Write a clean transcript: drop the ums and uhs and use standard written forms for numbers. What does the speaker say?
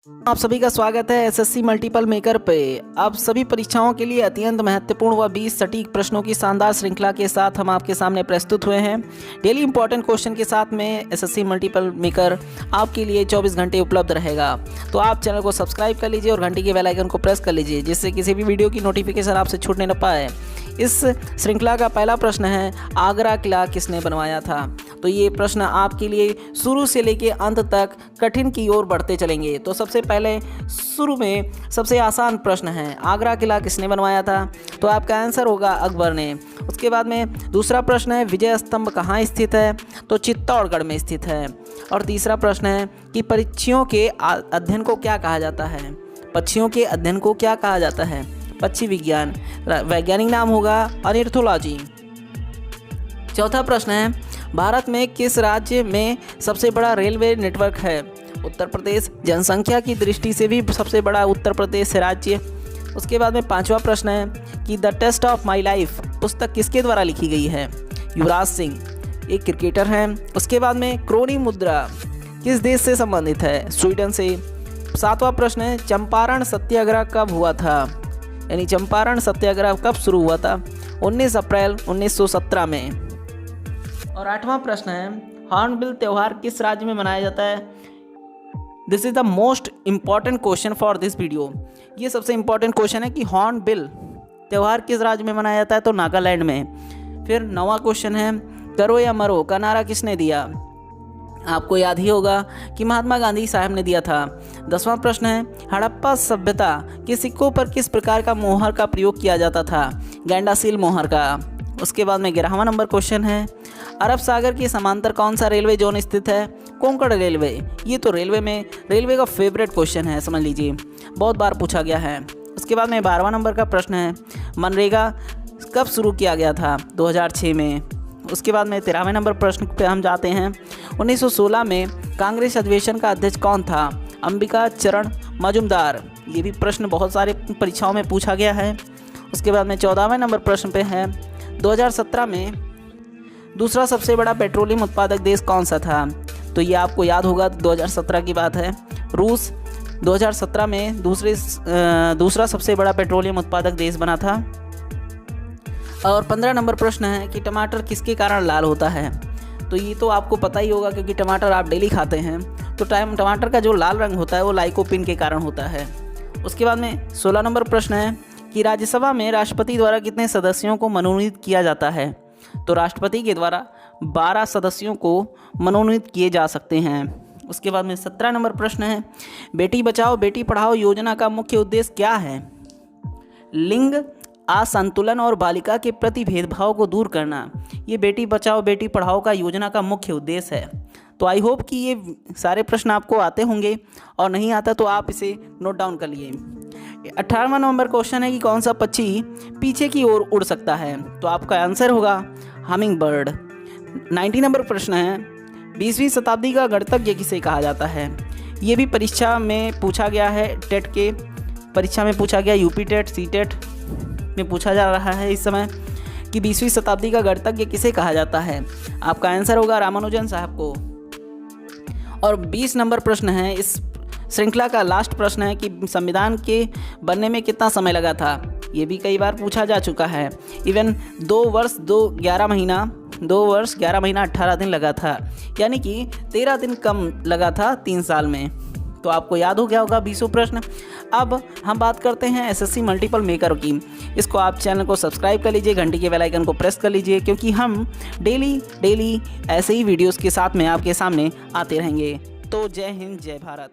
आप सभी का स्वागत है एसएससी मल्टीपल मेकर पे। अब सभी परीक्षाओं के लिए अत्यंत महत्वपूर्ण व 20 सटीक प्रश्नों की शानदार श्रृंखला के साथ हम आपके सामने प्रस्तुत हुए हैं। डेली इंपॉर्टेंट क्वेश्चन के साथ में एसएससी मल्टीपल मेकर आपके लिए 24 घंटे उपलब्ध रहेगा। तो आप चैनल को सब्सक्राइब कर लीजिए और घंटी के बेल आइकन को प्रेस कर लीजिए, जिससे किसी भी वीडियो की नोटिफिकेशन आपसे छूटने न पाए। इस श्रृंखला का पहला प्रश्न है, आगरा किला किसने बनवाया था? तो ये प्रश्न आपके लिए शुरू से लेके अंत तक कठिन की ओर बढ़ते चलेंगे। तो सबसे पहले शुरू में सबसे आसान प्रश्न है, आगरा किला किसने बनवाया था? तो आपका आंसर होगा अकबर ने। उसके बाद में दूसरा प्रश्न है, विजय स्तंभ कहाँ स्थित है? तो चित्तौड़गढ़ में स्थित है। और तीसरा प्रश्न है कि पक्षियों के अध्ययन को क्या कहा जाता है? पक्षियों के अध्ययन को क्या कहा जाता है? पक्षी विज्ञान। वैज्ञानिक नाम होगा ऑर्निथोलॉजी। चौथा प्रश्न है, भारत में किस राज्य में सबसे बड़ा रेलवे नेटवर्क है? उत्तर प्रदेश। जनसंख्या की दृष्टि से भी सबसे बड़ा उत्तर प्रदेश राज्य। उसके बाद में पांचवा प्रश्न है कि the test of my life पुस्तक किसके द्वारा लिखी गई है? युवराज सिंह, एक क्रिकेटर हैं। उसके बाद में क्रोनी मुद्रा किस देश से संबंधित है? स्वीडन से। सातवां प्रश्न है, चंपारण सत्याग्रह कब हुआ था? यानी चंपारण सत्याग्रह कब शुरू हुआ था? 19 अप्रैल 1917 में। और आठवां प्रश्न है, हॉर्नबिल त्यौहार किस राज्य में मनाया जाता है? This is the most important question for this video. ये सबसे इम्पॉर्टेंट क्वेश्चन है कि हॉर्नबिल त्यौहार किस राज्य में मनाया जाता है? तो नागालैंड में। फिर 9वां क्वेश्चन है, करो या मरो का नारा किसने दिया? आपको याद ही होगा कि महात्मा गांधी साहब ने दिया था। 10वां प्रश्न है, हड़प्पा सभ्यता के सिक्कों पर किस प्रकार का मोहर का प्रयोग किया जाता था? गैंडासील मोहर का। उसके बाद में 11वां नंबर क्वेश्चन है, अरब सागर के समांतर कौन सा रेलवे जोन स्थित है? कोंकण रेलवे। ये तो रेलवे का फेवरेट क्वेश्चन है, समझ लीजिए, बहुत बार पूछा गया है। उसके बाद में 12वां नंबर का प्रश्न है, मनरेगा कब शुरू किया गया था? 2006 में। उसके बाद में 13वें नंबर प्रश्न पे हम जाते हैं, 1916 में कांग्रेस अधिवेशन का अध्यक्ष कौन था? अंबिका चरण मजुमदार। ये भी प्रश्न बहुत सारे परीक्षाओं में पूछा गया है। उसके बाद में 14वें नंबर प्रश्न पे है, 2017 में दूसरा सबसे बड़ा पेट्रोलियम उत्पादक देश कौन सा था? तो ये आपको याद होगा, 2017 की बात है। रूस 2017 में दूसरा सबसे बड़ा पेट्रोलियम उत्पादक देश बना था। और 15 नंबर प्रश्न है कि टमाटर किसके कारण लाल होता है? तो ये तो आपको पता ही होगा, क्योंकि टमाटर आप डेली खाते हैं। तो टमाटर का जो लाल रंग होता है वो लाइकोपिन के कारण होता है। उसके बाद में 16 नंबर प्रश्न है कि राज्यसभा में राष्ट्रपति द्वारा कितने सदस्यों को मनोनीत किया जाता है? तो राष्ट्रपति के द्वारा 12 सदस्यों को मनोनीत किए जा सकते हैं। उसके बाद में 17 नंबर प्रश्न है, बेटी बचाओ बेटी पढ़ाओ योजना का मुख्य उद्देश्य क्या है? लिंग असंतुलन और बालिका के प्रति भेदभाव को दूर करना, ये बेटी बचाओ बेटी पढ़ाओ का योजना का मुख्य उद्देश्य है। तो आई होप कि ये सारे प्रश्न आपको आते होंगे, और नहीं आता तो आप इसे नोट डाउन कर लिए। 18वां नंबर क्वेश्चन है कि कौन सा पक्षी पीछे की ओर उड़ सकता है? तो आपका आंसर होगा हमिंग बर्ड। 90 नंबर प्रश्न है, 20वीं शताब्दी का गणतज्ञ किसे कहा जाता है? ये भी परीक्षा में पूछा गया है, टेट के परीक्षा में पूछा गया, यूपी टेट सी टेट में पूछा जा रहा है इस समय कि 20वीं शताब्दी का गणतज्ञ किसे कहा जाता है? आपका आंसर होगा रामानुजन साहब को। और 20 नंबर प्रश्न है, इस श्रृंखला का लास्ट प्रश्न है कि संविधान के बनने में कितना समय लगा था? ये भी कई बार पूछा जा चुका है। इवन 2 वर्ष 11 महीना 18 दिन लगा था, यानी कि 13 दिन कम लगा था 3 साल में। तो आपको याद हो गया होगा 20 प्रश्न। अब हम बात करते हैं एसएससी मल्टीपल मेकर की। इसको आप चैनल को सब्सक्राइब कर लीजिए, घंटी के बेल आइकन को प्रेस कर लीजिए, क्योंकि हम डेली ऐसे ही वीडियोस के साथ में आपके सामने आते रहेंगे। तो जय हिंद, जय भारत।